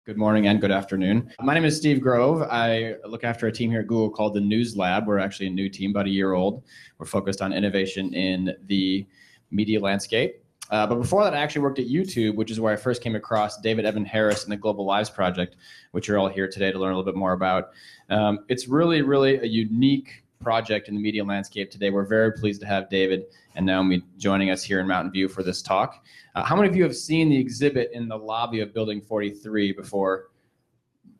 Good morning and good afternoon. My name is Steve Grove. I look after a team here at Google called the News Lab. We're actually a new team, about a year old. We're focused on innovation in the media landscape. But before that, I actually worked at YouTube, which is where I first came across David Evan Harris and the Global Lives Project, which you're all here today to learn a little bit more about. It's really a unique project in the media landscape today. We're very pleased to have David and Naomi joining us here in Mountain View for this talk. How many of you have seen the exhibit in the lobby of Building 43 before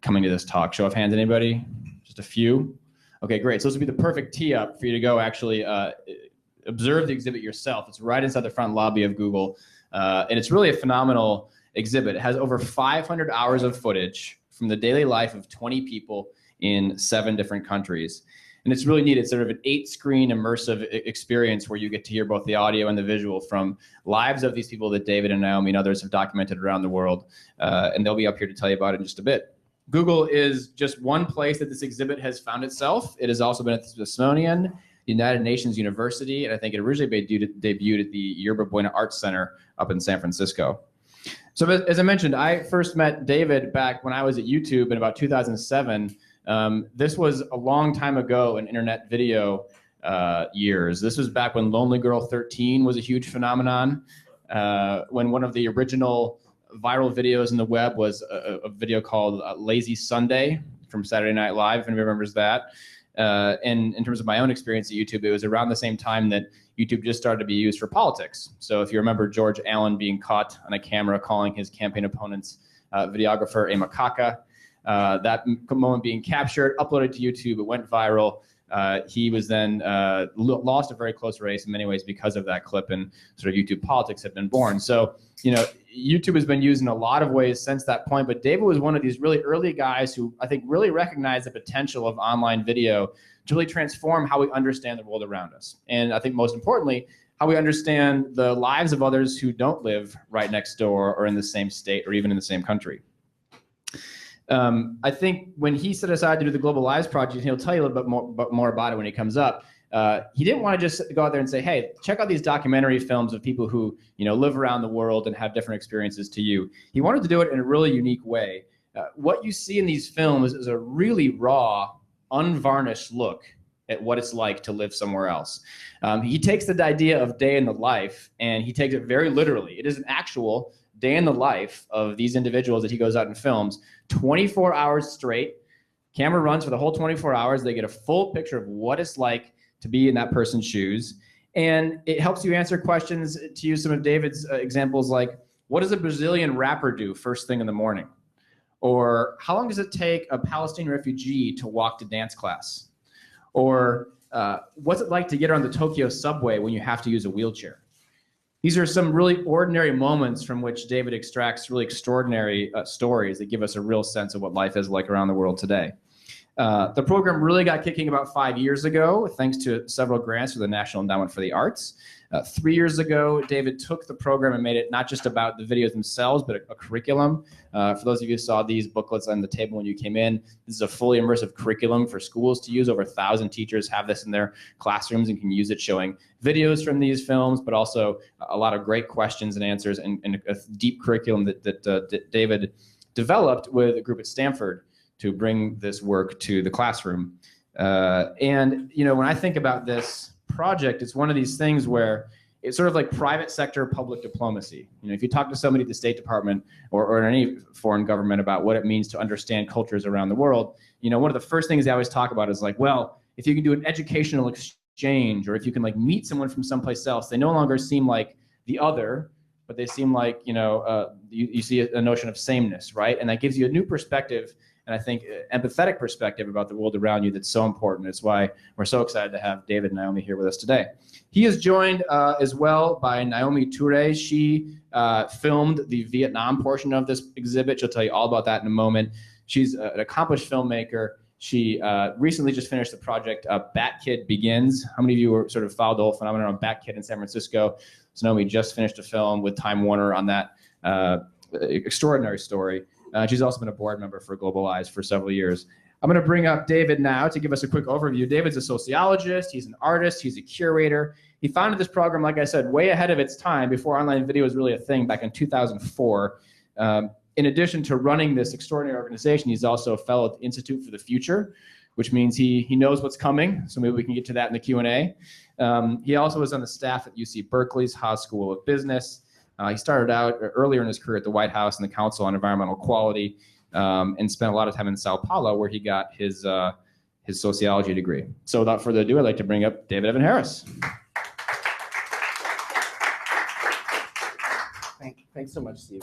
coming to this talk? Show of hands, anybody? Just a few? Okay, great. So this would be the perfect tee up for you to go actually observe the exhibit yourself. It's right inside the front lobby of Google. And it's really a phenomenal exhibit. It has over 500 hours of footage from the daily life of 20 people in 7 different countries. And it's really neat. It's sort of an 8-screen immersive experience where you get to hear both the audio and the visual from lives of these people that David and Naomi and others have documented around the world. And they'll be up here to tell you about it in just a bit. Google is just one place that this exhibit has found itself. It has also been at the Smithsonian, the United Nations University, and I think it originally debuted at the Yerba Buena Center up in San Francisco. So as I mentioned, I first met David back when I was at YouTube in about 2007. This was a long time ago in internet video years. This was back when Lonely Girl 13 was a huge phenomenon, when one of the original viral videos in the web was a video called Lazy Sunday from Saturday Night Live, if anybody remembers that. And in terms of my own experience at YouTube, it was around the same time that YouTube just started to be used for politics. So if you remember George Allen being caught on a camera calling his campaign opponent's videographer a macaca, that moment being captured, uploaded to YouTube, it went viral. He was then lost a very close race in many ways because of that clip, and sort of YouTube politics had been born. So, you know, YouTube has been used in a lot of ways since that point, but David was one of these really early guys who I think really recognized the potential of online video to really transform how we understand the world around us. And I think most importantly, how we understand the lives of others who don't live right next door or in the same state or even in the same country. I think when he set aside to do the Global Lives Project, he'll tell you a little bit more about it when he comes up. He didn't want to just go out there and say, hey, check out these documentary films of people who, you know, live around the world and have different experiences to you. He wanted to do it in a really unique way. What you see in these films is a really raw, unvarnished look at what it's like to live somewhere else. He takes the idea of day in the life and he takes it very literally. It is an actual day in the life of these individuals that he goes out and films, 24 hours straight. Camera runs for the whole 24 hours. They get a full picture of what it's like to be in that person's shoes. And it helps you answer questions, to use some of David's examples, like, what does a Brazilian rapper do first thing in the morning? Or how long does it take a Palestinian refugee to walk to dance class? Or what's it like to get on the Tokyo subway when you have to use a wheelchair? These are some really ordinary moments from which David extracts really extraordinary stories that give us a real sense of what life is like around the world today. The program really got kicking about 5 years ago, thanks to several grants from the National Endowment for the Arts. 3 years ago, David took the program and made it not just about the videos themselves, but a curriculum. For those of you who saw these booklets on the table when you came in, this is a fully immersive curriculum for schools to use. Over 1,000 teachers have this in their classrooms and can use it, showing videos from these films, but also a lot of great questions and answers, and a deep curriculum that David developed with a group at Stanford to bring this work to the classroom. And you know, when I think about this project, it's one of these things where it's sort of like private sector public diplomacy. You know, if you talk to somebody at the State Department or in any foreign government about what it means to understand cultures around the world, you know, one of the first things they always talk about is like, well, if you can do an educational exchange, or if you can like meet someone from someplace else, they no longer seem like the other, but they seem like, you know, you see a notion of sameness, right? And that gives you a new perspective, and I think empathetic perspective about the world around you that's so important. It's why we're so excited to have David and Naomi here with us today. He is joined as well by Naomi Toure. She filmed the Vietnam portion of this exhibit. She'll tell you all about that in a moment. She's an accomplished filmmaker. She recently just finished the project Bat Kid Begins. How many of you were sort of followed the whole phenomenon of Bat Kid in San Francisco? So Naomi just finished a film with Time Warner on that extraordinary story. She's also been a board member for Global Lives for several years. I'm going to bring up David now to give us a quick overview. David's a sociologist, he's an artist, he's a curator. He founded this program, like I said, way ahead of its time, before online video was really a thing back in 2004. in addition to running this extraordinary organization, he's also a fellow at the Institute for the Future, which means he knows what's coming. So maybe we can get to that in the Q&A. He also was on the staff at UC Berkeley's Haas School of Business. He started out earlier in his career at the White House and the Council on Environmental Quality, and spent a lot of time in Sao Paulo, where he got his sociology degree. So without further ado, I'd like to bring up David Evan Harris. Thanks so much, Steve.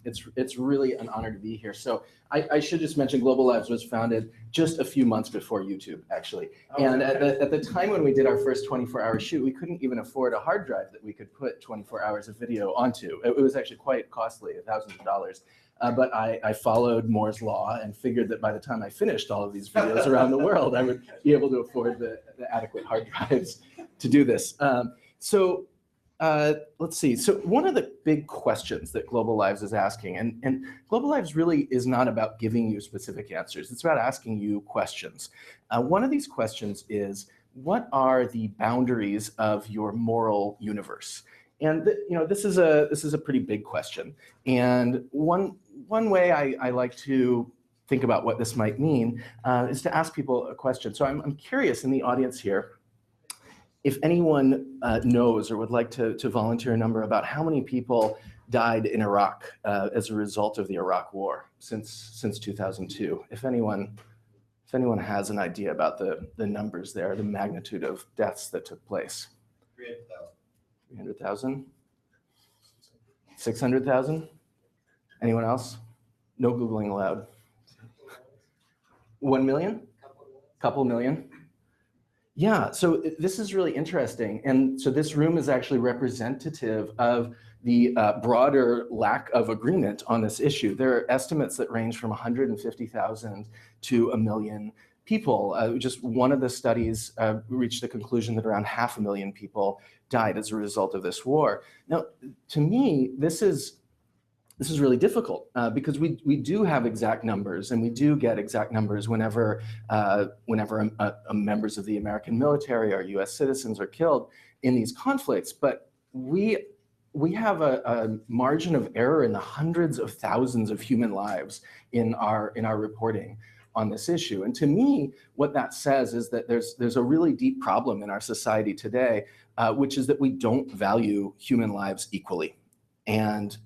It's really an honor to be here. So I should just mention Global Lives was founded just a few months before YouTube, actually. And at the time when we did our first 24-hour shoot, we couldn't even afford a hard drive that we could put 24 hours of video onto. It was actually quite costly, thousands of dollars. But I followed Moore's law and figured that by the time I finished all of these videos around the world, I would be able to afford the adequate hard drives to do this. Let's see. So one of the big questions that Global Lives is asking, and Global Lives really is not about giving you specific answers. It's about asking you questions. One of these questions is, what are the boundaries of your moral universe? And this is a pretty big question. And one way I like to think about what this might mean is to ask people a question. So I'm curious in the audience here, if anyone knows or would like to volunteer a number about how many people died in Iraq as a result of the Iraq War since 2002. If anyone has an idea about the numbers there, the magnitude of deaths that took place. 300,000? 600,000? Anyone else? No Googling allowed. 1 million? Couple million? Yeah, so this is really interesting. And so this room is actually representative of the broader lack of agreement on this issue. There are estimates that range from 150,000 to 1 million people. Just one of the studies reached the conclusion that around 500,000 people died as a result of this war. Now, to me, this is really difficult because we do have exact numbers, and we do get exact numbers whenever members of the American military or U.S. citizens are killed in these conflicts. But we have a margin of error in the hundreds of thousands of human lives in our reporting on this issue. And to me, what that says is that there's a really deep problem in our society today, which is that we don't value human lives equally. And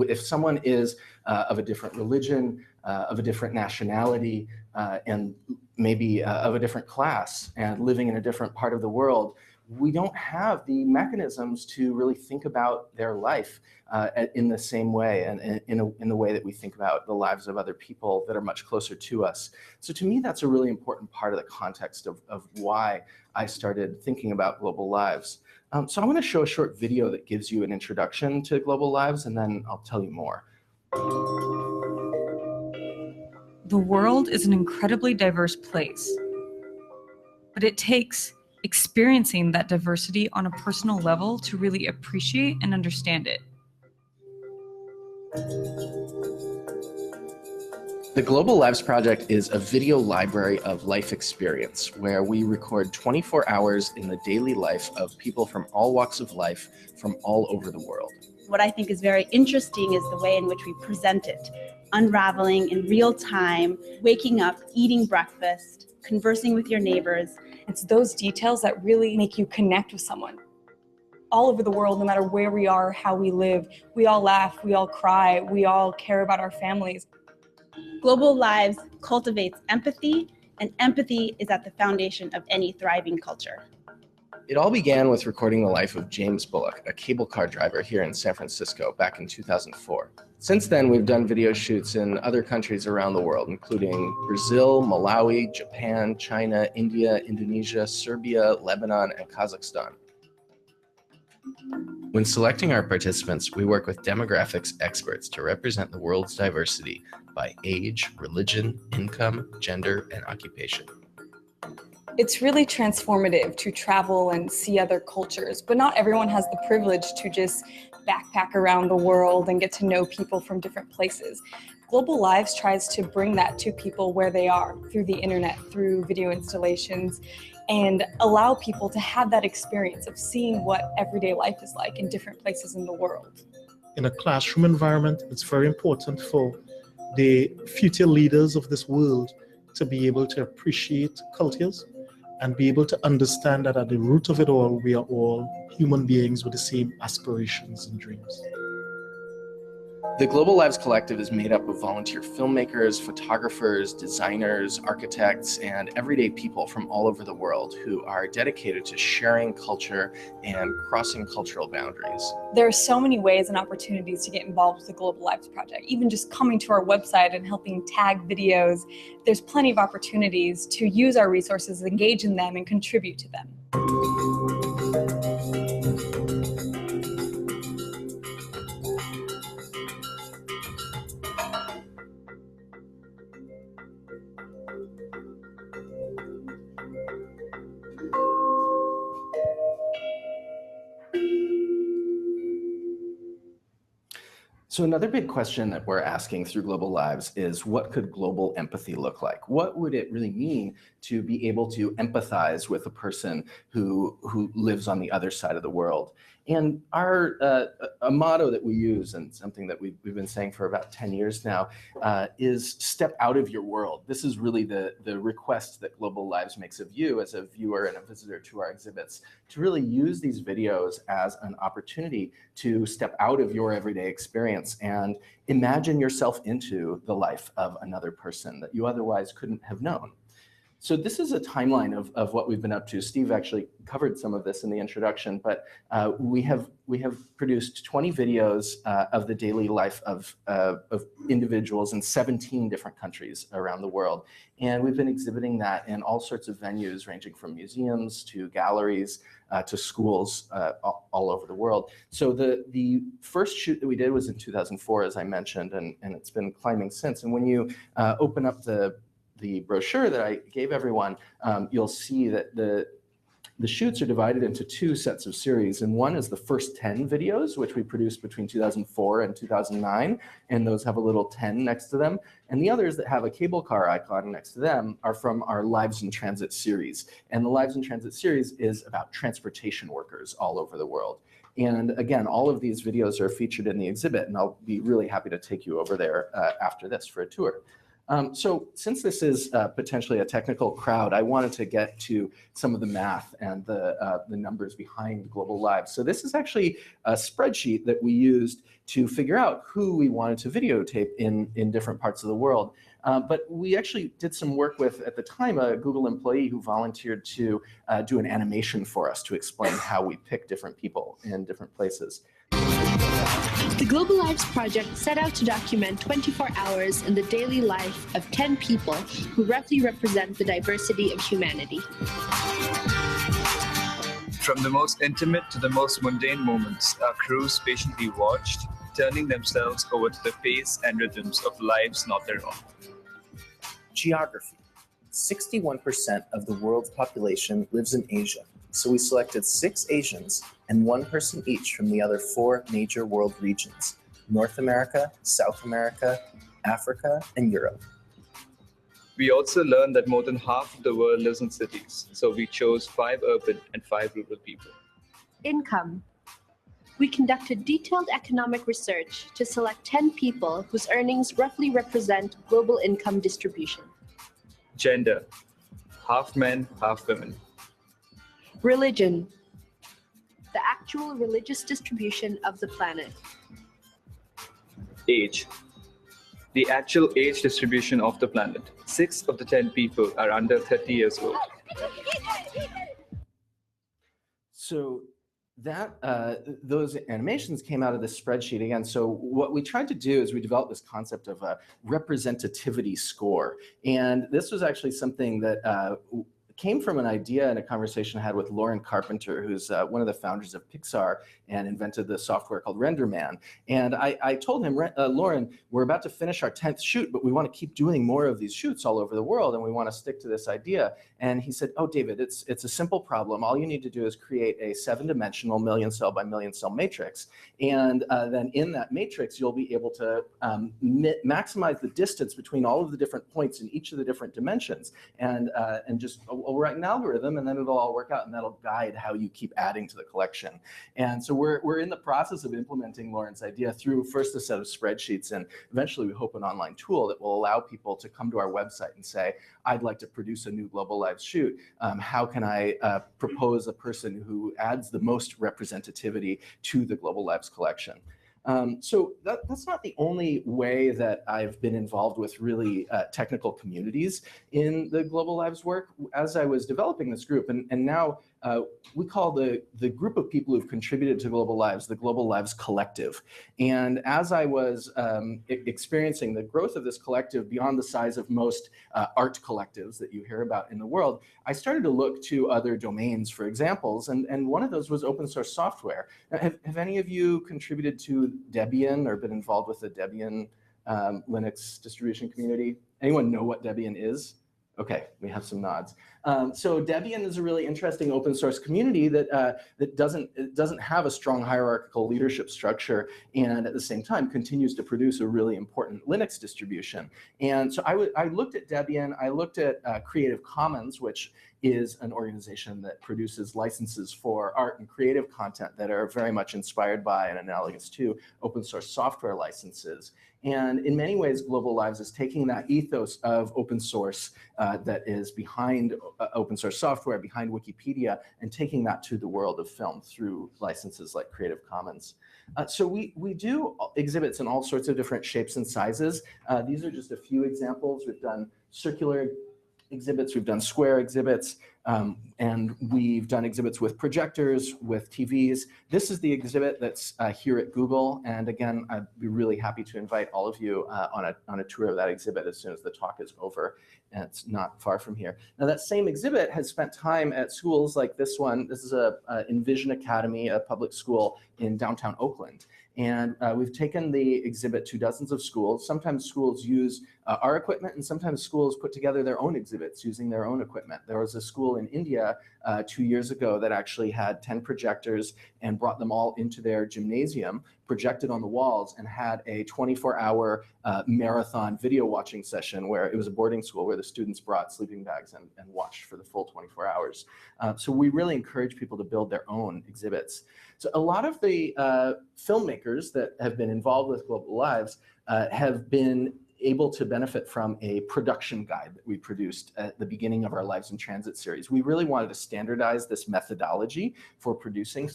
if someone is of a different religion, of a different nationality, and maybe of a different class and living in a different part of the world, we don't have the mechanisms to really think about their life in the same way and in the way that we think about the lives of other people that are much closer to us. So to me, that's a really important part of the context of why I started thinking about Global Lives. So I want to show a short video that gives you an introduction to Global Lives, and then I'll tell you more. The world is an incredibly diverse place, but it takes experiencing that diversity on a personal level to really appreciate and understand it. The Global Lives Project is a video library of life experience where we record 24 hours in the daily life of people from all walks of life from all over the world. What I think is very interesting is the way in which we present it, unraveling in real time, waking up, eating breakfast, conversing with your neighbors. It's those details that really make you connect with someone. All over the world, no matter where we are, how we live, we all laugh, we all cry, we all care about our families. Global Lives cultivates empathy, and empathy is at the foundation of any thriving culture. It all began with recording the life of James Bullock, a cable car driver here in San Francisco back in 2004. Since then, we've done video shoots in other countries around the world, including Brazil, Malawi, Japan, China, India, Indonesia, Serbia, Lebanon, and Kazakhstan. When selecting our participants, we work with demographics experts to represent the world's diversity by age, religion, income, gender, and occupation. It's really transformative to travel and see other cultures, but not everyone has the privilege to just backpack around the world and get to know people from different places. Global Lives tries to bring that to people where they are, through the internet, through video installations, and allow people to have that experience of seeing what everyday life is like in different places in the world. in a classroom environment, it's very important for the future leaders of this world to be able to appreciate cultures and be able to understand that at the root of it all, we are all human beings with the same aspirations and dreams. The Global Lives Collective is made up of volunteer filmmakers, photographers, designers, architects, and everyday people from all over the world who are dedicated to sharing culture and crossing cultural boundaries. There are so many ways and opportunities to get involved with the Global Lives Project. Even just coming to our website and helping tag videos, there's plenty of opportunities to use our resources, engage in them, and contribute to them. So another big question that we're asking through Global Lives is, what could global empathy look like? What would it really mean to be able to empathize with a person who lives on the other side of the world? And our a motto that we use, and something that we've been saying for about 10 years now, is step out of your world. This is really the request that Global Lives makes of you as a viewer and a visitor to our exhibits, to really use these videos as an opportunity to step out of your everyday experience and imagine yourself into the life of another person that you otherwise couldn't have known. So this is a timeline of what we've been up to. Steve actually covered some of this in the introduction, but we have produced 20 videos of the daily life of individuals in 17 different countries around the world. And we've been exhibiting that in all sorts of venues, ranging from museums to galleries to schools all over the world. So the first shoot that we did was in 2004, as I mentioned, and it's been climbing since. And when you open up the brochure that I gave everyone, you'll see that the shoots are divided into two sets of series. And one is the first 10 videos, which we produced between 2004 and 2009. And those have a little 10 next to them. And the others that have a cable car icon next to them are from our Lives in Transit series. And the Lives in Transit series is about transportation workers all over the world. And again, all of these videos are featured in the exhibit, and I'll be really happy to take you over there after this for a tour. So since this is potentially a technical crowd, I wanted to get to some of the math and the numbers behind Global Lives. So this is actually a spreadsheet that we used to figure out who we wanted to videotape in different parts of the world. But we actually did some work with, at the time, a Google employee who volunteered to do an animation for us to explain how we pick different people in different places. The Global Lives Project set out to document 24 hours in the daily life of 10 people who roughly represent the diversity of humanity. From the most intimate to the most mundane moments, our crews patiently watched, turning themselves over to the pace and rhythms of lives not their own. Geography. 61% of the world's population lives in Asia. So we selected 6 Asians and 1 person each from the other 4 major world regions: North America, South America, Africa, and Europe. We also learned that more than half of the world lives in cities, so we chose 5 urban and 5 rural people. Income. We conducted detailed economic research to select 10 people whose earnings roughly represent global income distribution. Gender. Half men, half women. Religion. The actual religious distribution of the planet. Age. The actual age distribution of the planet. 6 of the 10 people are under 30 years old. So that those animations came out of this spreadsheet again. So what we tried to do is we developed this concept of a representativity score. And this was actually something that came from an idea and a conversation I had with Lauren Carpenter, who's one of the founders of Pixar and invented the software called RenderMan. And I told him, Lauren, we're about to finish our 10th shoot, but we want to keep doing more of these shoots all over the world, and we want to stick to this idea. And he said, oh, David, it's a simple problem. All you need to do is create a 7-dimensional million cell by million cell matrix. And then in that matrix, you'll be able to maximize the distance between all of the different points in each of the different dimensions. And just we'll write an algorithm, and then it'll all work out, and that'll guide how you keep adding to the collection. And so we're in the process of implementing Lauren's idea through first a set of spreadsheets, and eventually we hope an online tool that will allow people to come to our website and say, I'd like to produce a new Global Lives shoot. How can I propose a person who adds the most representativity to the Global Lives collection? So that's not the only way that I've been involved with really technical communities in the Global Lives work. As I was developing this group, and now we call the group of people who've contributed to Global Lives the Global Lives Collective. And as I was experiencing the growth of this collective beyond the size of most art collectives that you hear about in the world, I started to look to other domains for examples, and one of those was open source software. Now, have any of you contributed to Debian or been involved with the Debian Linux distribution community? Anyone know what Debian is? Okay, we have some nods. So Debian is a really interesting open source community that doesn't have a strong hierarchical leadership structure, and at the same time continues to produce a really important Linux distribution. And so I looked at Debian, I looked at Creative Commons, which is an organization that produces licenses for art and creative content that are very much inspired by and analogous to open source software licenses. And in many ways, Global Lives is taking that ethos of open source that is behind open source software, behind Wikipedia, and taking that to the world of film through licenses like Creative Commons. So we do exhibits in all sorts of different shapes and sizes. These are just a few examples. We've done circular exhibits, we've done square exhibits, and we've done exhibits with projectors, with TVs. This is the exhibit that's here at Google, and again, I'd be really happy to invite all of you on a tour of that exhibit as soon as the talk is over, and it's not far from here. Now, that same exhibit has spent time at schools like this one. This is a Envision Academy, a public school in downtown Oakland. And we've taken the exhibit to dozens of schools. Sometimes schools use our equipment, and sometimes schools put together their own exhibits using their own equipment. There was a school in India 2 years ago that actually had 10 projectors and brought them all into their gymnasium, projected on the walls, and had a 24-hour marathon video watching session where it was a boarding school where the students brought sleeping bags and watched for the full 24 hours. So we really encourage people to build their own exhibits. So a lot of the filmmakers that have been involved with Global Lives have been able to benefit from a production guide that we produced at the beginning of our Lives in Transit series. We really wanted to standardize this methodology for producing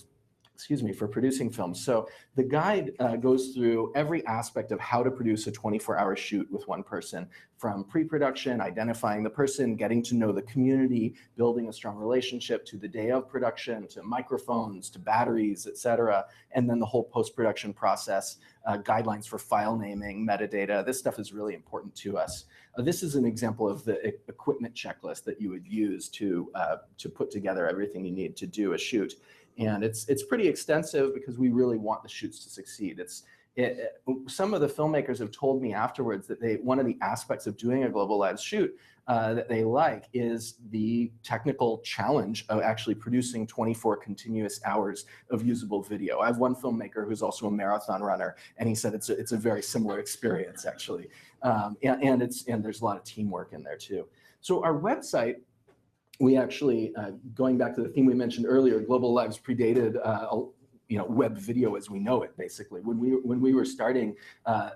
films. So the guide goes through every aspect of how to produce a 24-hour shoot with one person, from pre-production, identifying the person, getting to know the community, building a strong relationship, to the day of production, to microphones, to batteries, etc., and then the whole post-production process, guidelines for file naming, metadata. This stuff is really important to us. This is an example of the equipment checklist that you would use to put together everything you need to do a shoot. And it's pretty extensive because we really want the shoots to succeed. Some of the filmmakers have told me afterwards that one of the aspects of doing a Global Lives shoot that they like is the technical challenge of actually producing 24 continuous hours of usable video. I have one filmmaker who's also a marathon runner, and he said it's a very similar experience actually, and there's a lot of teamwork in there too. So our website. We actually, going back to the theme we mentioned earlier, Global Lives predated web video as we know it, basically. When we were starting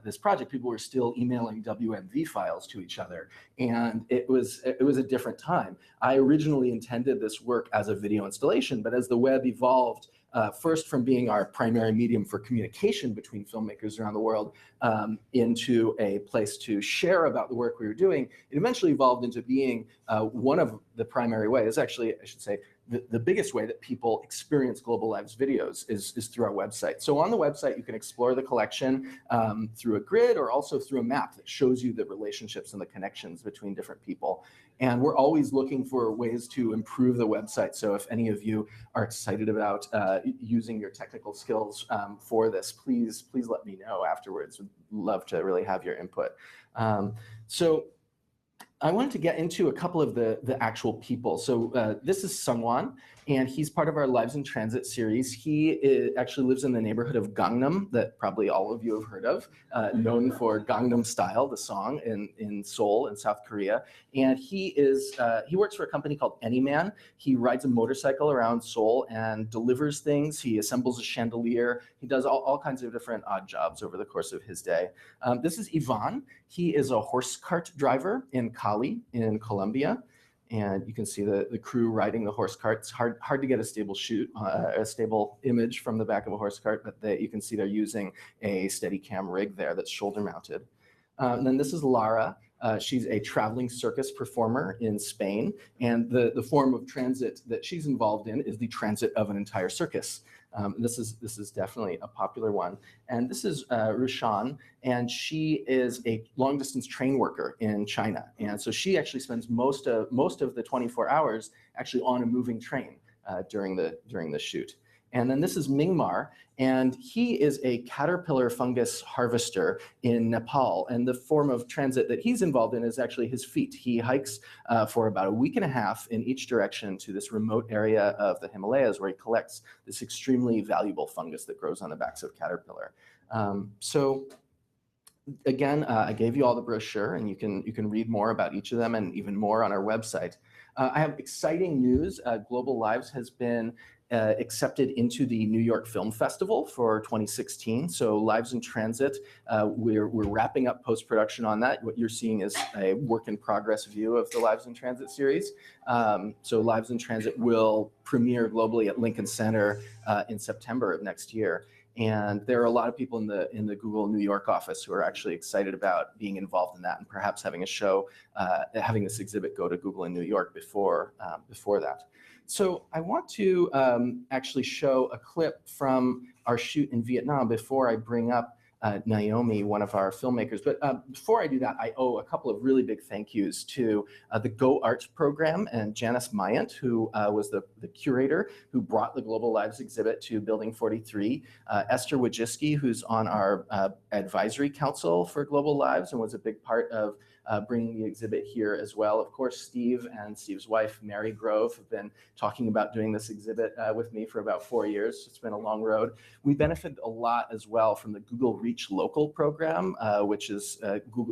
this project, people were still emailing WMV files to each other, and it was a different time. I originally intended this work as a video installation, but as the web evolved, first from being our primary medium for communication between filmmakers around the world into a place to share about the work we were doing, it eventually evolved into being one of the primary ways, actually, I should say, the biggest way that people experience Global Lives videos is through our website. So on the website, you can explore the collection through a grid or also through a map that shows you the relationships and the connections between different people. And we're always looking for ways to improve the website. So if any of you are excited about using your technical skills for this, please let me know afterwards. Would love to really have your input. So I wanted to get into a couple of the actual people. So this is Sungwon, and he's part of our Lives in Transit series. He actually lives in the neighborhood of Gangnam that probably all of you have heard of, known for Gangnam Style, the song in Seoul in South Korea. And he works for a company called Anyman. He rides a motorcycle around Seoul and delivers things. He assembles a chandelier. He does all kinds of different odd jobs over the course of his day. This is Ivan. He is a horse cart driver in Cali in Colombia. And you can see the crew riding the horse cart. It's hard to get a stable stable image from the back of a horse cart, but you can see they're using a Steadicam rig there that's shoulder mounted. And then this is Lara. She's a traveling circus performer in Spain. And the form of transit that she's involved in is the transit of an entire circus. This is definitely a popular one. And this is Rushan, and she is a long distance train worker in China. And so she actually spends most of the 24 hours actually on a moving train during the shoot. And then this is Mingmar, and he is a caterpillar fungus harvester in Nepal. And the form of transit that he's involved in is actually his feet. He hikes for about a week and a half in each direction to this remote area of the Himalayas where he collects this extremely valuable fungus that grows on the backs of caterpillar. So again, I gave you all the brochure, and you can read more about each of them and even more on our website. I have exciting news. Global Lives has been accepted into the New York Film Festival for 2016. So Lives in Transit, we're wrapping up post-production on that. What you're seeing is a work in progress view of the Lives in Transit series. So Lives in Transit will premiere globally at Lincoln Center in September of next year. And there are a lot of people in the Google New York office who are actually excited about being involved in that and perhaps having a show, having this exhibit go to Google in New York before that. So I want to actually show a clip from our shoot in Vietnam before I bring up Naomi, one of our filmmakers. But before I do that, I owe a couple of really big thank yous to the Go Art program and Janice Myant, who was the curator who brought the Global Lives exhibit to Building 43, Esther Wojcicki, who's on our advisory council for Global Lives and was a big part of bringing the exhibit here as well. Of course, Steve and Steve's wife, Mary Grove, have been talking about doing this exhibit with me for about 4 years. It's been a long road. We benefited a lot as well from the Google Reach Local program, which is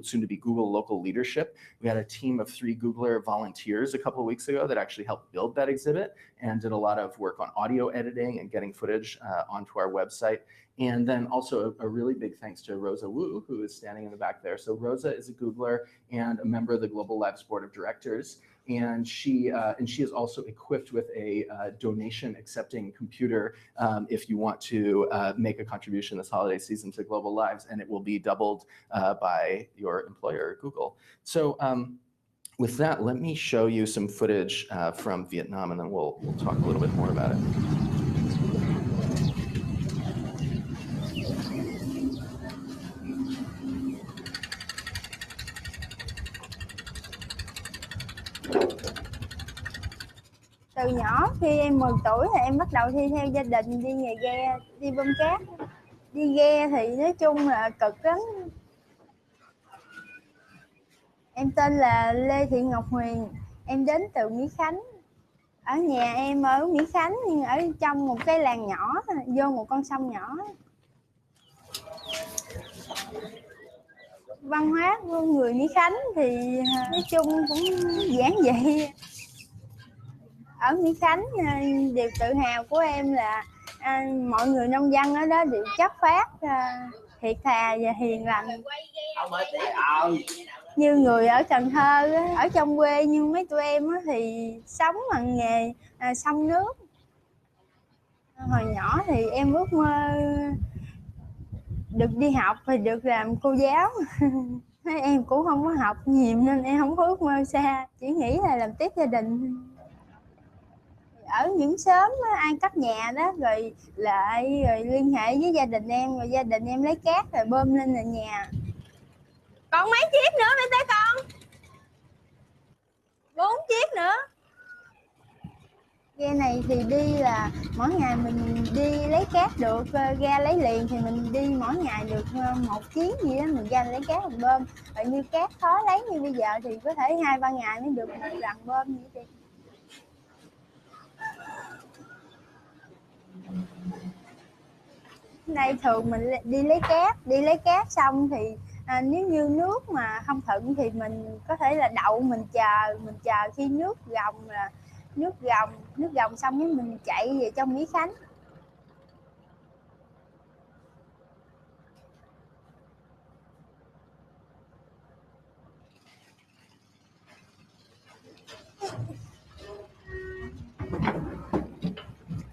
soon to be Google Local Leadership. We had a team of 3 Googler volunteers a couple of weeks ago that actually helped build that exhibit and did a lot of work on audio editing and getting footage onto our website. And then also a really big thanks to Rosa Wu, who is standing in the back there. So Rosa is a Googler and a member of the Global Lives Board of Directors. And she is also equipped with a donation accepting computer if you want to make a contribution this holiday season to Global Lives, and it will be doubled by your employer, Google. So with that, let me show you some footage from Vietnam, and then we'll talk a little bit more about it. Từ nhỏ khi em 10 tuổi thì em bắt đầu thi theo gia đình đi nghề ghe, đi bơm cát. Đi ghe thì nói chung là cực lắm. Em tên là Lê Thị Ngọc Huyền, em đến từ Mỹ Khánh. Ở nhà em ở Mỹ Khánh nhưng ở trong một cái làng nhỏ, vô một con sông nhỏ. Văn hóa của người Mỹ Khánh thì nói chung cũng giản dị. Ở Mỹ Khánh, điều tự hào của em là mọi người nông dân ở đó đều chất phác, thiệt thà và hiền lành. Như người ở Cần Thơ, ở trong quê như mấy tụi em thì sống bằng nghề xông nước. Hồi nhỏ thì em ước mơ được đi học thì được làm cô giáo. Em cũng không có học nhiều nên em không có ước mơ xa, chỉ nghĩ là làm tiếp gia đình. Ở những xóm ai cất nhà đó rồi liên hệ với gia đình em, rồi gia đình em lấy cát rồi bơm lên là nhà. Còn mấy chiếc nữa mấy té con? 4 chiếc nữa. Ghe này thì đi là mỗi ngày mình đi lấy cát được, ra lấy liền thì mình đi mỗi ngày được 1 chuyến gì đó, mình ra lấy cát mình bơm. Rồi như cát khó lấy như bây giờ thì có thể 2-3 ngày mới được một lần bơm vậy chị. Đây thường mình đi lấy cát xong thì nếu như nước mà không thuận thì mình có thể là đậu, mình chờ khi nước gồng xong cái mình chạy về trong Mỹ Khánh.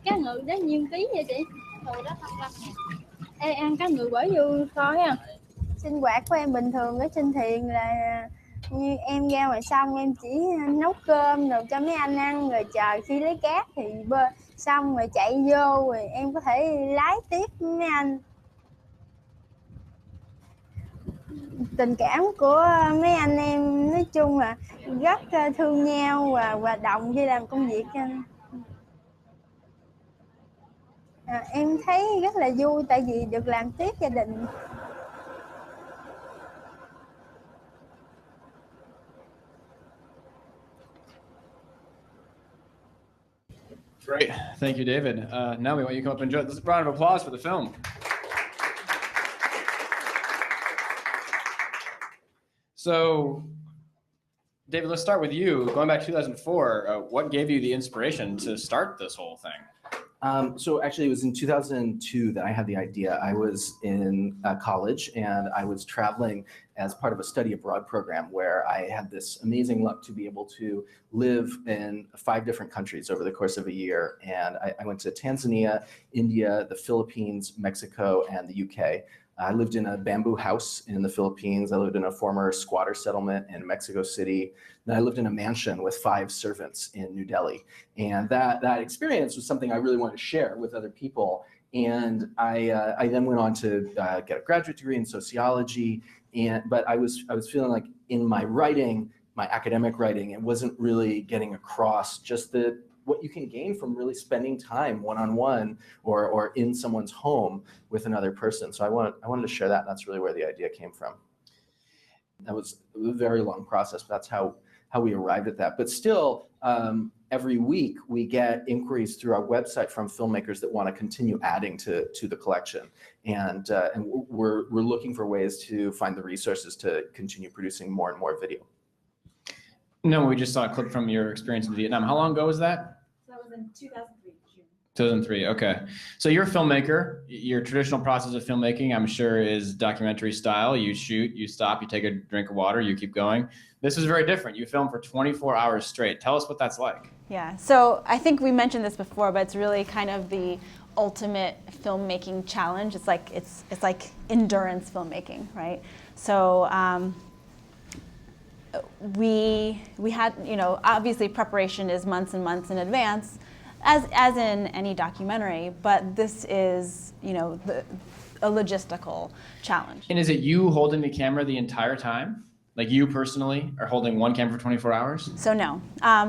Cá ngừ đó nhiêu ký vậy chị? Hồi đó 25 ngàn. Ê, ăn cá ngừ bỏ vô coi ha. Sinh hoạt của em bình thường ở trên thuyền là như em ra ngoài xong em chỉ nấu cơm rồi cho mấy anh ăn, rồi chờ khi lấy cát thì xong rồi chạy vô rồi em có thể lái tiếp với mấy anh. Tình cảm của mấy anh em nói chung là rất thương nhau và hoạt động khi làm công việc. Em thấy rất là vui tại vì được làm tiếp gia đình. Great. Thank you, David. Naomi, why don't you come up and enjoy this? Round of applause for the film. So, David, let's start with you. Going back to 2004, what gave you the inspiration to start this whole thing? So actually, it was in 2002 that I had the idea. I was in college and I was traveling as part of a study abroad program where I had this amazing luck to be able to live in 5 different countries over the course of a year. And I went to Tanzania, India, the Philippines, Mexico, and the UK. I lived in a bamboo house in the Philippines. I lived in a former squatter settlement in Mexico City. Then I lived in a mansion with 5 servants in New Delhi. And that experience was something I really wanted to share with other people. And I then went on to get a graduate degree in sociology. But I was feeling like in my writing, my academic writing, it wasn't really getting across just what you can gain from really spending time one-on-one or in someone's home with another person. So I wanted to share that, and that's really where the idea came from. That was a very long process, but that's how we arrived at that. But still, every week we get inquiries through our website from filmmakers that want to continue adding to the collection, and we're looking for ways to find the resources to continue producing more and more video. No, we just saw a clip from your experience in Vietnam. How long ago was that? So that was in 2003, June. 2003, okay. So you're a filmmaker. Your traditional process of filmmaking, I'm sure, is documentary style. You shoot, you stop, you take a drink of water, you keep going. This is very different. You film for 24 hours straight. Tell us what that's like. Yeah, so I think we mentioned this before, but it's really kind of the ultimate filmmaking challenge. It's like endurance filmmaking, right? So we had, obviously preparation is months and months in advance, as in any documentary, but this is, a logistical challenge. And is it you holding the camera the entire time? Like you personally are holding one camera for 24 hours? So no.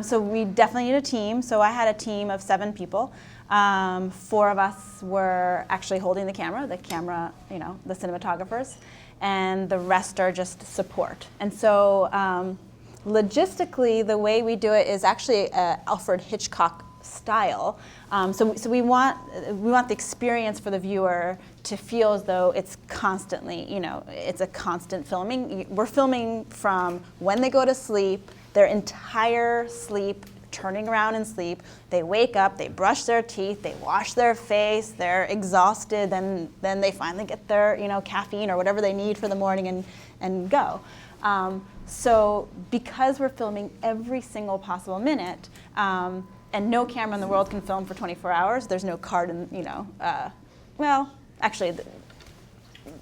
So we definitely need a team. So I had a team of 7 people. 4 of us were actually holding the camera, the cinematographers, and the rest are just support. And so logistically, the way we do it is actually Alfred Hitchcock style. So we want the experience for the viewer to feel as though it's constantly, it's a constant filming. We're filming from when they go to sleep, their entire sleep, turning around in sleep. They wake up, they brush their teeth, they wash their face, they're exhausted, then they finally get their caffeine or whatever they need for the morning and go. So because we're filming every single possible minute, and no camera in the world can film for 24 hours, there's no card in, well, actually,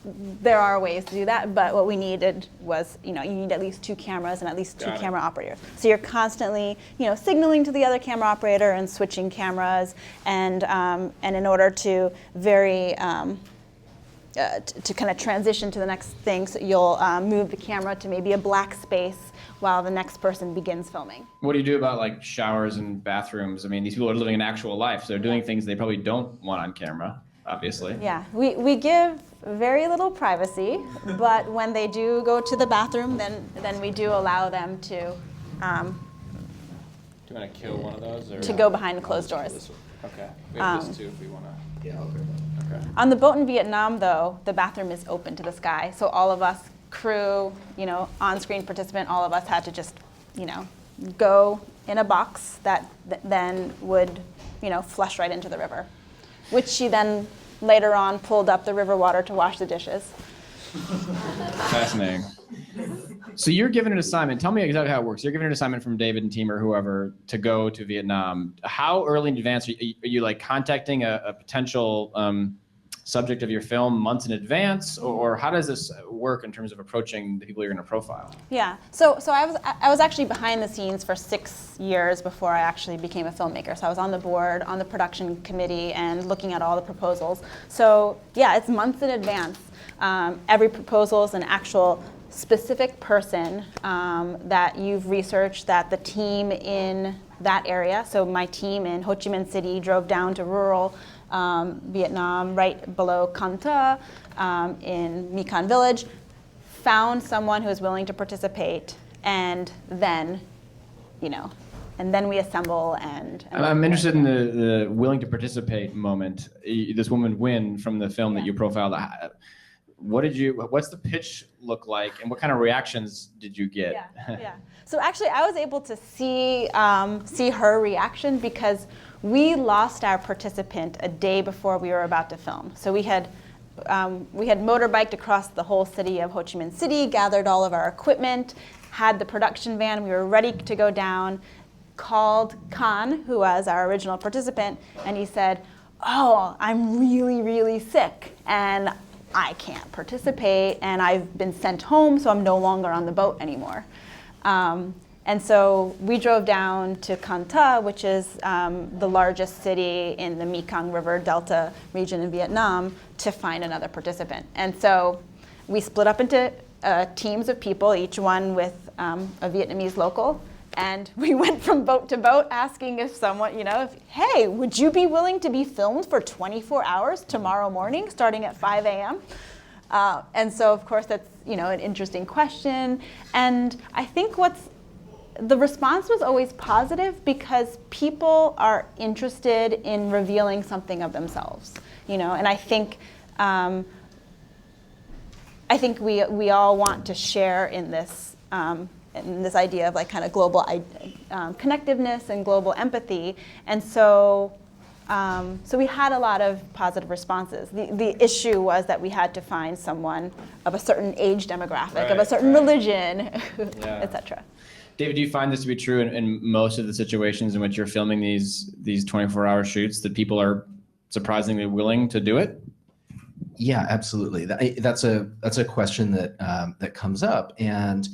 there are ways to do that, but what we needed was, you need at least 2 cameras and at least 2 camera operators. So you're constantly, signaling to the other camera operator and switching cameras, and in order to very to kind of transition to the next thing. So you'll move the camera to maybe a black space while the next person begins filming. What do you do about like showers and bathrooms? I mean, these people are living an actual life, so they're doing things they probably don't want on camera, obviously. Yeah, we give very little privacy, but when they do go to the bathroom, then we do allow them to Do you want to kill one of those? Or? to go behind closed doors. Okay. We have this too if we want to. Yeah, okay. On the boat in Vietnam, though, the bathroom is open to the sky, so all of us, crew, on-screen participant, all of us had to just, go in a box that then would, flush right into the river, which she then later on pulled up the river water to wash the dishes. Fascinating. So you're given an assignment. Tell me exactly how it works. You're given an assignment from David and team or whoever to go to Vietnam. How early in advance are you like contacting a potential subject of your film months in advance, or how does this work in terms of approaching the people you're going to profile? Yeah. So I was actually behind the scenes for 6 years before I actually became a filmmaker. So I was on the board, on the production committee, and looking at all the proposals. So yeah, it's months in advance. Every proposal is an actual specific person that you've researched, that the team in that area, so my team in Ho Chi Minh City drove down to rural Vietnam, right below Can Tho, in My Can village, found someone who was willing to participate, and then, and then we assemble and I'm interested in the willing to participate moment. This woman, Win, from the film that you profiled. What's the pitch look like, and what kind of reactions did you get? Yeah. So actually, I was able to see her reaction because we lost our participant a day before we were about to film. So we had motorbiked across the whole city of Ho Chi Minh City, gathered all of our equipment, had the production van, we were ready to go down, called Khan, who was our original participant, and he said, "Oh, I'm really, really sick, and I can't participate, and I've been sent home, so I'm no longer on the boat anymore." And so we drove down to Can Tho, which is the largest city in the Mekong River Delta region in Vietnam, to find another participant. And so we split up into teams of people, each one with a Vietnamese local. And we went from boat to boat asking if someone, hey, would you be willing to be filmed for 24 hours tomorrow morning, starting at 5 a.m.? And so, of course, that's, an interesting question. And I think the response was always positive because people are interested in revealing something of themselves, and I think we all want to share in this idea of like kind of global connectiveness and global empathy, and so we had a lot of positive responses. The issue was that we had to find someone of a certain age demographic, of a certain religion, etc. David, do you find this to be true in most of the situations in which you're filming these 24-hour shoots, that people are surprisingly willing to do it? Yeah, absolutely. That's a question that comes up, and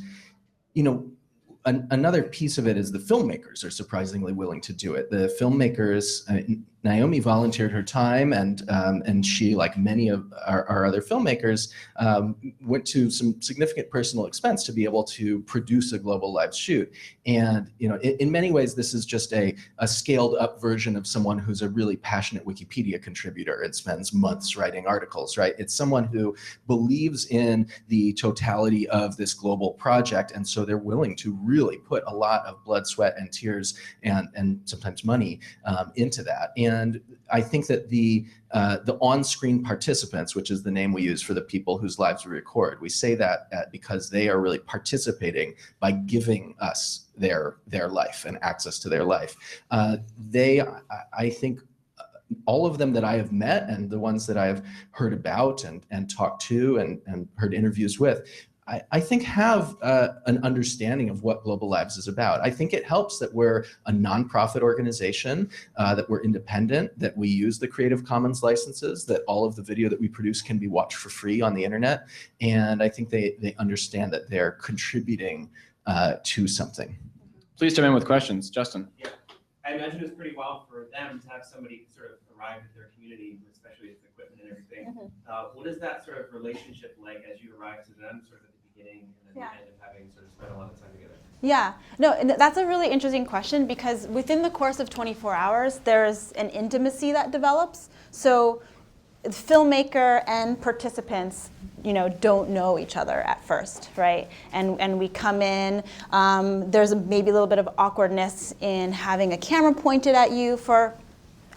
another piece of it is the filmmakers are surprisingly willing to do it. The filmmakers, Naomi volunteered her time, and she, like many of our other filmmakers, went to some significant personal expense to be able to produce a global live shoot. And in many ways, this is just a scaled up version of someone who's a really passionate Wikipedia contributor and spends months writing articles, right? It's someone who believes in the totality of this global project, and so they're willing to really put a lot of blood, sweat, and tears, and sometimes money into that. And I think that the on-screen participants, which is the name we use for the people whose lives we record, we say that because they are really participating by giving us their life and access to their life. I think all of them that I have met and the ones that I have heard about and talked to and heard interviews with, I think have an understanding of what Global Lives is about. I think it helps that we're a nonprofit organization, that we're independent, that we use the Creative Commons licenses, that all of the video that we produce can be watched for free on the internet. And I think they understand that they're contributing to something. Please chime in with questions. Justin. Yeah. I imagine it was pretty wild for them to have somebody sort of arrive at their community, especially with equipment and everything. What is that sort of relationship like as you arrive to them sort of at the beginning and then the end of having sort of spent a lot of time together? Yeah, no, and that's a really interesting question because within the course of 24 hours, there's an intimacy that develops. So the filmmaker and participants, don't know each other at first, right? And we come in, there's maybe a little bit of awkwardness in having a camera pointed at you for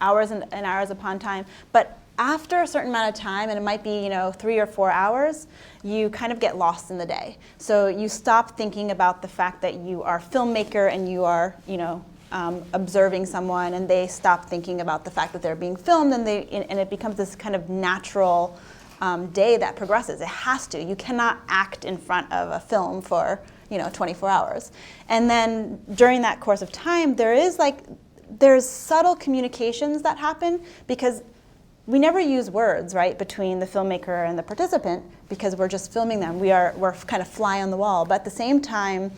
hours and hours upon time. But after a certain amount of time, and it might be 3 or 4 hours, you kind of get lost in the day. So you stop thinking about the fact that you are a filmmaker and you are observing someone, and they stop thinking about the fact that they're being filmed, and it becomes this kind of natural day that progresses. It has to. You cannot act in front of a film for 24 hours. And then during that course of time, there's subtle communications that happen because we never use words, right, between the filmmaker and the participant because we're just filming them. We're kind of fly on the wall. But at the same time,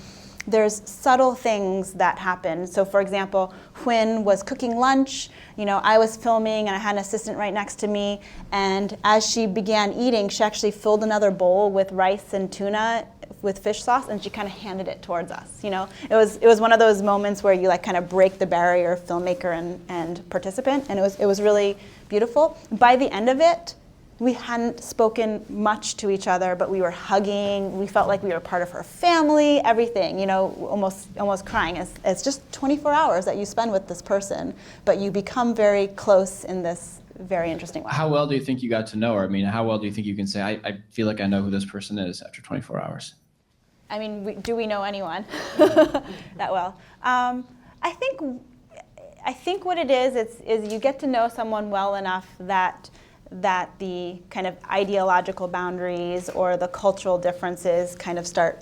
there's subtle things that happen. So for example, Huynh was cooking lunch, I was filming and I had an assistant right next to me, and as she began eating, she actually filled another bowl with rice and tuna with fish sauce, and she kind of handed it towards us. It was one of those moments where you kind of break the barrier of filmmaker and participant, and it was really beautiful. By the end of it, we hadn't spoken much to each other, but we were hugging. We felt like we were part of her family, everything, almost crying. It's just 24 hours that you spend with this person, but you become very close in this very interesting way. How well do you think you got to know her? I mean, how well do you think you can say, I feel like I know who this person is after 24 hours? I mean, do we know anyone that well? I think what it is you get to know someone well enough that the kind of ideological boundaries or the cultural differences kind of start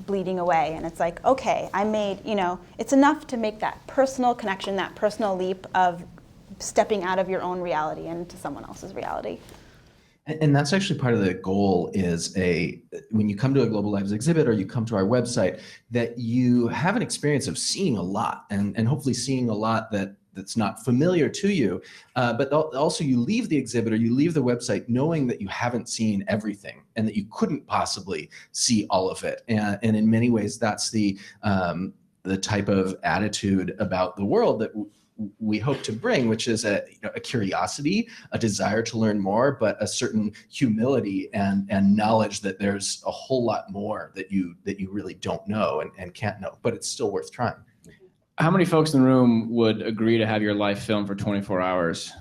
bleeding away. And it's like, okay, it's enough to make that personal connection, that personal leap of stepping out of your own reality into someone else's reality. And that's actually part of the goal is when you come to a Global Lives exhibit or you come to our website, that you have an experience of seeing a lot and hopefully seeing a lot that's not familiar to you, but also you leave the exhibit or you leave the website knowing that you haven't seen everything and that you couldn't possibly see all of it. And in many ways, that's the type of attitude about the world that we hope to bring, which is a curiosity, a desire to learn more, but a certain humility and knowledge that there's a whole lot more that you really don't know and can't know, but it's still worth trying. How many folks in the room would agree to have your life filmed for 24 hours?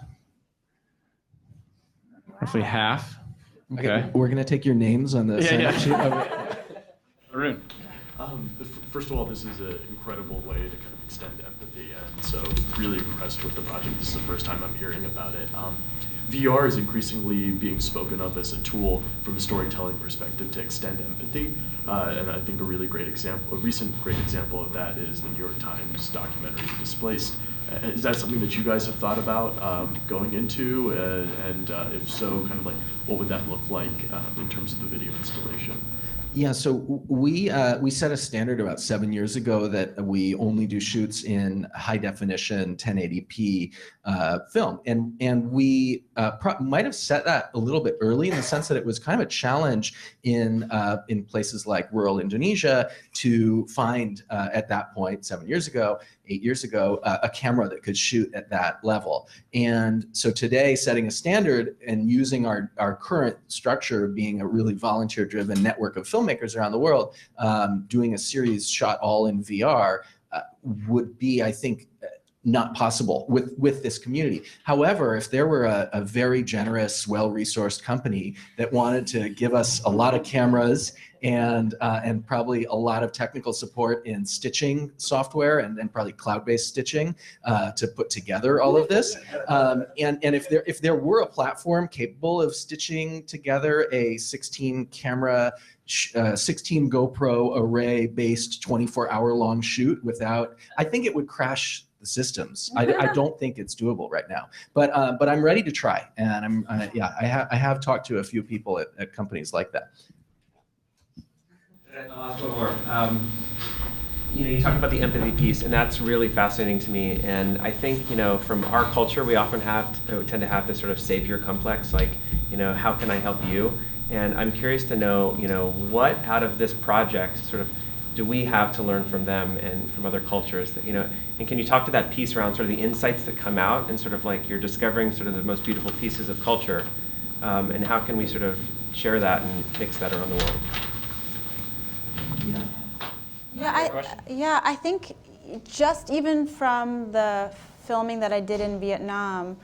Roughly half. Okay. We're going to take your names on this. Arun. First of all, this is an incredible way to kind of extend empathy, and so really impressed with the project. This is the first time I'm hearing about it. VR is increasingly being spoken of as a tool from a storytelling perspective to extend empathy, and I think a recent great example of that is the New York Times documentary Displaced. Is that something that you guys have thought about going into, and if so, kind of like what would that look like in terms of the video installation? Yeah, so we set a standard about 7 years ago that we only do shoots in high definition 1080p film, and we might have set that a little bit early in the sense that it was kind of a challenge in places like rural Indonesia to find at that point 8 years ago, a camera that could shoot at that level. And so today, setting a standard and using our current structure being a really volunteer-driven network of filmmakers around the world, doing a series shot all in VR would be, I think, not possible with this community. However, if there were a very generous, well-resourced company that wanted to give us a lot of cameras and probably a lot of technical support in stitching software and probably cloud-based stitching to put together all of this, and if there were a platform capable of stitching together a 16 camera 16 GoPro array based 24-hour-long shoot I think it would crash the systems. I don't think it's doable right now, but I'm ready to try, and I have talked to a few people at companies like that. I'll ask one more. you talked about the empathy piece, and that's really fascinating to me. And I think, from our culture, we often tend to have this sort of savior complex, like, how can I help you? And I'm curious to know, what out of this project sort of do we have to learn from them and from other cultures that, and can you talk to that piece around sort of the insights that come out and sort of like you're discovering sort of the most beautiful pieces of culture, and how can we sort of share that and mix that around the world? I think just even from the filming that I did in Vietnam,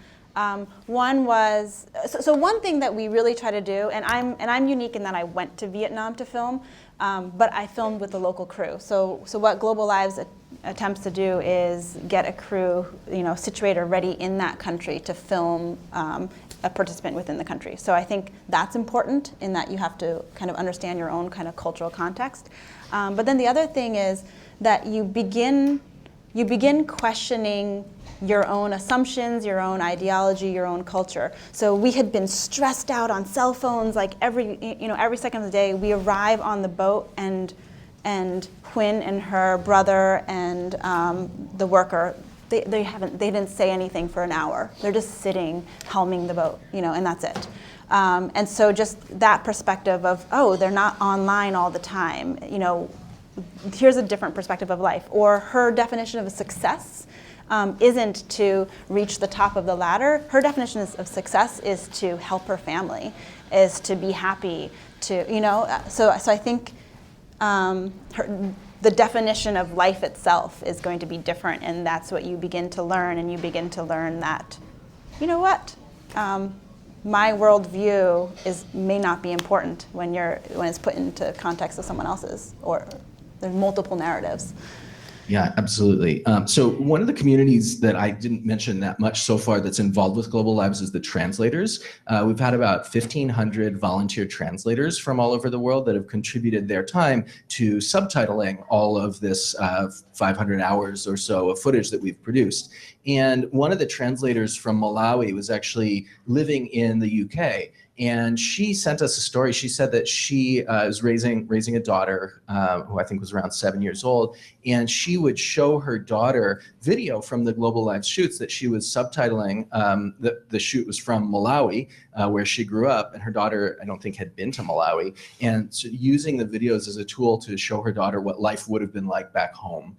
one thing that we really try to do, and I'm unique in that I went to Vietnam to film, but I filmed with the local crew. So what Global Lives attempts to do is get a crew, situated or ready in that country to film a participant within the country. So I think that's important in that you have to kind of understand your own kind of cultural context. But then the other thing is that you begin questioning your own assumptions, your own ideology, your own culture. So we had been stressed out on cell phones like every second of the day. We arrive on the boat and Quinn and her brother and the worker, they didn't say anything for an hour. They're just sitting, helming the boat, and that's it. And so just that perspective of, they're not online all the time, here's a different perspective of life. Or her definition of success isn't to reach the top of the ladder. Her definition of success is to help her family, is to be happy, so I think the definition of life itself is going to be different, and that's what you begin to learn, and you begin to learn that, my worldview may not be important when it's put into context of someone else's, or there's multiple narratives. Yeah, absolutely. So one of the communities that I didn't mention that much so far that's involved with Global Lives is the translators. We've had about 1,500 volunteer translators from all over the world that have contributed their time to subtitling all of this 500 hours or so of footage that we've produced. And one of the translators from Malawi was actually living in the UK. And she sent us a story. She said that she was raising a daughter who I think was around 7 years old, and she would show her daughter video from the Global Lives shoots that she was subtitling. The shoot was from Malawi, where she grew up, and her daughter, I don't think, had been to Malawi. And so using the videos as a tool to show her daughter what life would have been like back home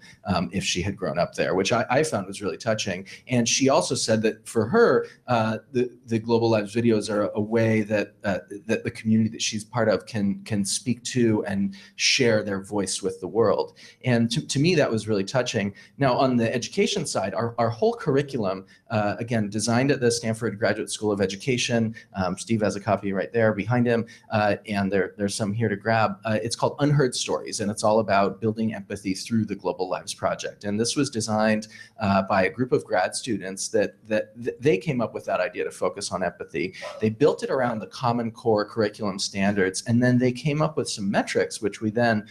if she had grown up there, which I found was really touching. And she also said that for her, the Global Lives videos are a way that the community that she's part of can speak to and share their voice with the world. And to me, that was really touching. Now, on the education side, our whole curriculum, again, designed at the Stanford Graduate School of Education. Steve has a copy right there behind him, and there's some here to grab. It's called Unheard Stories, and it's all about building empathy through the Global Lives Project. And this was designed by a group of grad students that they came up with that idea to focus on empathy. They built it around the Common Core curriculum standards, and then they came up with some metrics, which we then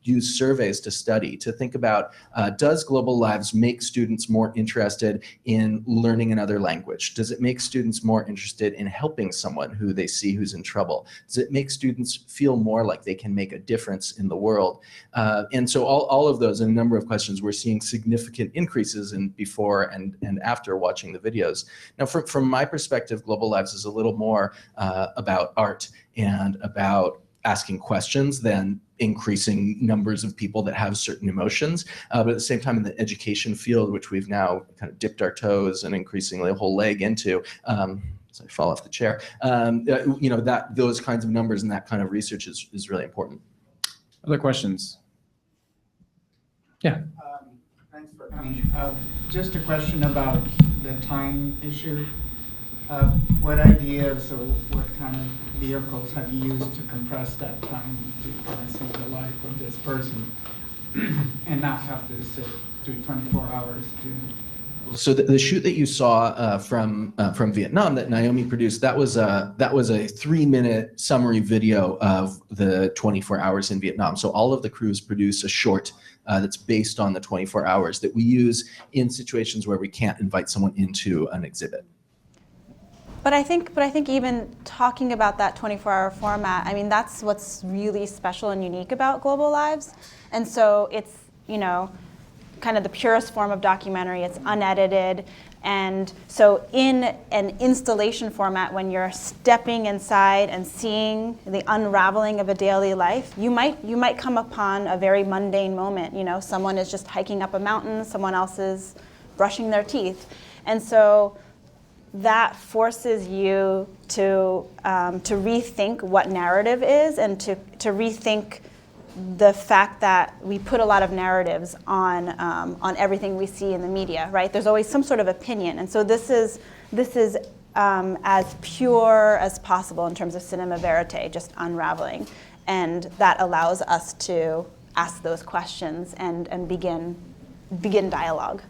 use surveys to study, to think about, does Global Lives make students more interested in learning another language? Does it make students more interested in helping someone who they see who's in trouble? Does it make students feel more like they can make a difference in the world? And so all of those, and a number of questions, we're seeing significant increases in before and after watching the videos. Now, from my perspective, Global Lives is a little more about art and about asking questions than increasing numbers of people that have certain emotions. But at the same time, in the education field, which we've now kind of dipped our toes and increasingly a whole leg into, so I fall off the chair, those kinds of numbers and that kind of research is really important. Other questions? Yeah. Thanks for coming. Just a question about the time issue. What ideas or what kind of vehicles have you used to compress that time to kind of see the life of this person and not have to sit through 24 hours to... So the shoot that you saw from Vietnam that Naomi produced, that was a 3-minute summary video of the 24 hours in Vietnam. So all of the crews produce a short that's based on the 24 hours that we use in situations where we can't invite someone into an exhibit. But I think even talking about that 24-hour format, I mean, that's what's really special and unique about Global Lives. And so you know, kind of the purest form of documentary. It's unedited. And so in an installation format, when you're stepping inside and seeing the unraveling of a daily life, you might come upon a very mundane moment. You know, someone is just hiking up a mountain, someone else is brushing their teeth. And so that forces you to rethink what narrative is, and to rethink the fact that we put a lot of narratives on everything we see in the media, right? There's always some sort of opinion, and so this is as pure as possible in terms of cinema verite, just unraveling, and that allows us to ask those questions and begin dialogue.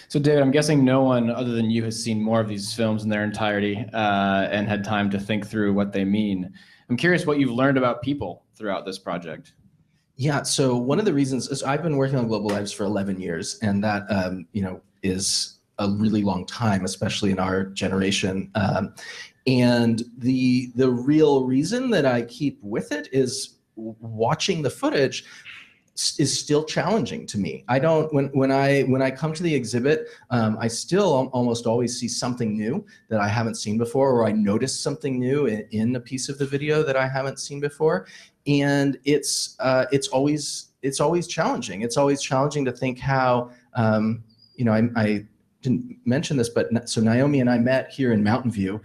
So David, I'm guessing no one other than you has seen more of these films in their entirety and had time to think through what they mean. I'm curious what you've learned about people throughout this project. Yeah, so one of the reasons is I've been working on Global Lives for 11 years, and that is a really long time, especially in our generation. And the real reason that I keep with it is watching the footage is still challenging to me. I don't, when I come to the exhibit, I still almost always see something new that I haven't seen before, or I notice something new in a piece of the video that I haven't seen before. And it's always challenging. It's always challenging to think how, I didn't mention this, but so Naomi and I met here in Mountain View.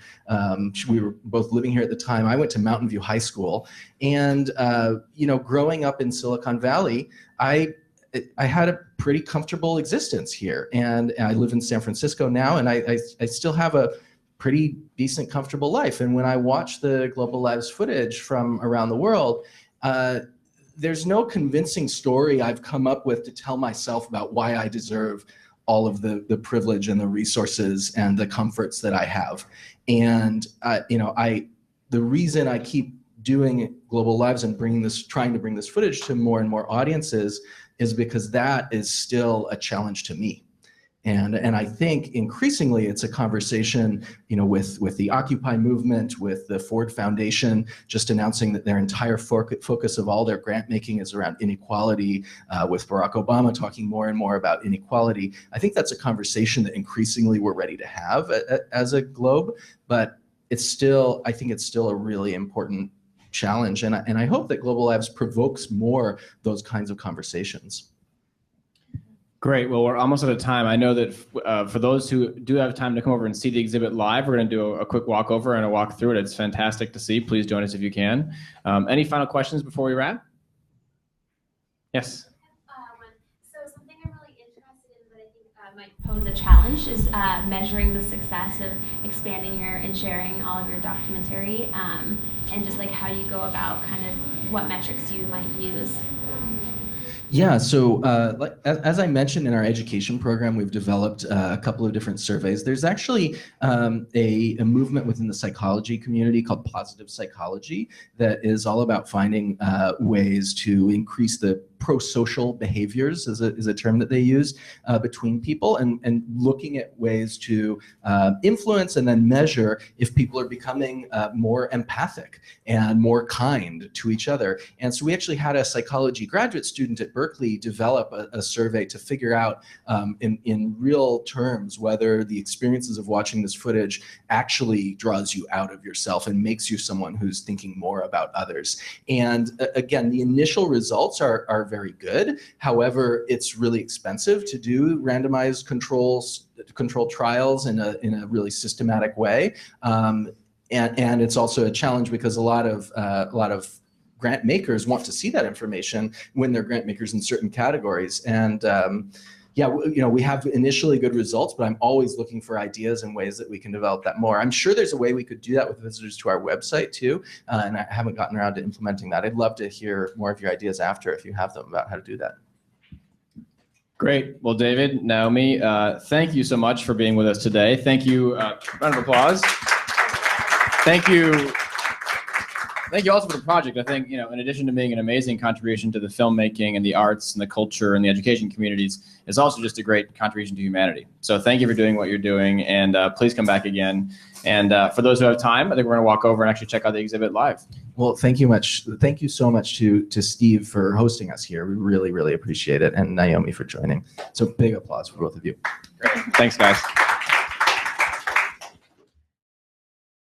We were both living here at the time. I went to Mountain View High School, and growing up in Silicon Valley, I had a pretty comfortable existence here, and I live in San Francisco now, and I still have a pretty decent, comfortable life. And when I watch the Global Lives footage from around the world, there's no convincing story I've come up with to tell myself about why I deserve all of the privilege and the resources and the comforts that I have. And the reason I keep doing Global Lives and trying to bring this footage to more and more audiences is because that is still a challenge to me. And I think increasingly it's a conversation, with the Occupy movement, with the Ford Foundation just announcing that their entire focus of all their grant making is around inequality, with Barack Obama talking more and more about inequality. I think that's a conversation that increasingly we're ready to have as a globe, but I think it's still a really important challenge. And I hope that Global Lives provokes more those kinds of conversations. Great. Well, we're almost out of time. I know that for those who do have time to come over and see the exhibit live, we're going to do a quick walk over and a walk through it. It's fantastic to see. Please join us if you can. Any final questions before we wrap? Yes. So something I'm really interested in that I think might pose a challenge is measuring the success of expanding and sharing all of your documentary, and just like how you go about kind of what metrics you might use. Yeah, so as I mentioned in our education program, we've developed a couple of different surveys. There's actually a movement within the psychology community called positive psychology that is all about finding ways to increase the pro-social behaviors, is a term that they use, between people, and looking at ways to influence and then measure if people are becoming more empathic and more kind to each other. And so we actually had a psychology graduate student at Berkeley develop a survey to figure out in real terms whether the experiences of watching this footage actually draws you out of yourself and makes you someone who's thinking more about others. And again, the initial results are very good. However, it's really expensive to do randomized controlled trials in a really systematic way. And it's also a challenge because a lot of grant makers want to see that information when they're grant makers in certain categories. And yeah, we have initially good results, but I'm always looking for ideas and ways that we can develop that more. I'm sure there's a way we could do that with visitors to our website too, and I haven't gotten around to implementing that. I'd love to hear more of your ideas after, if you have them, about how to do that. Great. Well, David, Naomi, thank you so much for being with us today. Thank you. Round of applause. Thank you. Thank you also for the project. I think, in addition to being an amazing contribution to the filmmaking and the arts and the culture and the education communities, it's also just a great contribution to humanity. So thank you for doing what you're doing, and please come back again. And for those who have time, I think we're going to walk over and actually check out the exhibit live. Well, thank you so much to Steve for hosting us here. We really, really appreciate it, and Naomi for joining. So big applause for both of you. Great. Thanks, guys.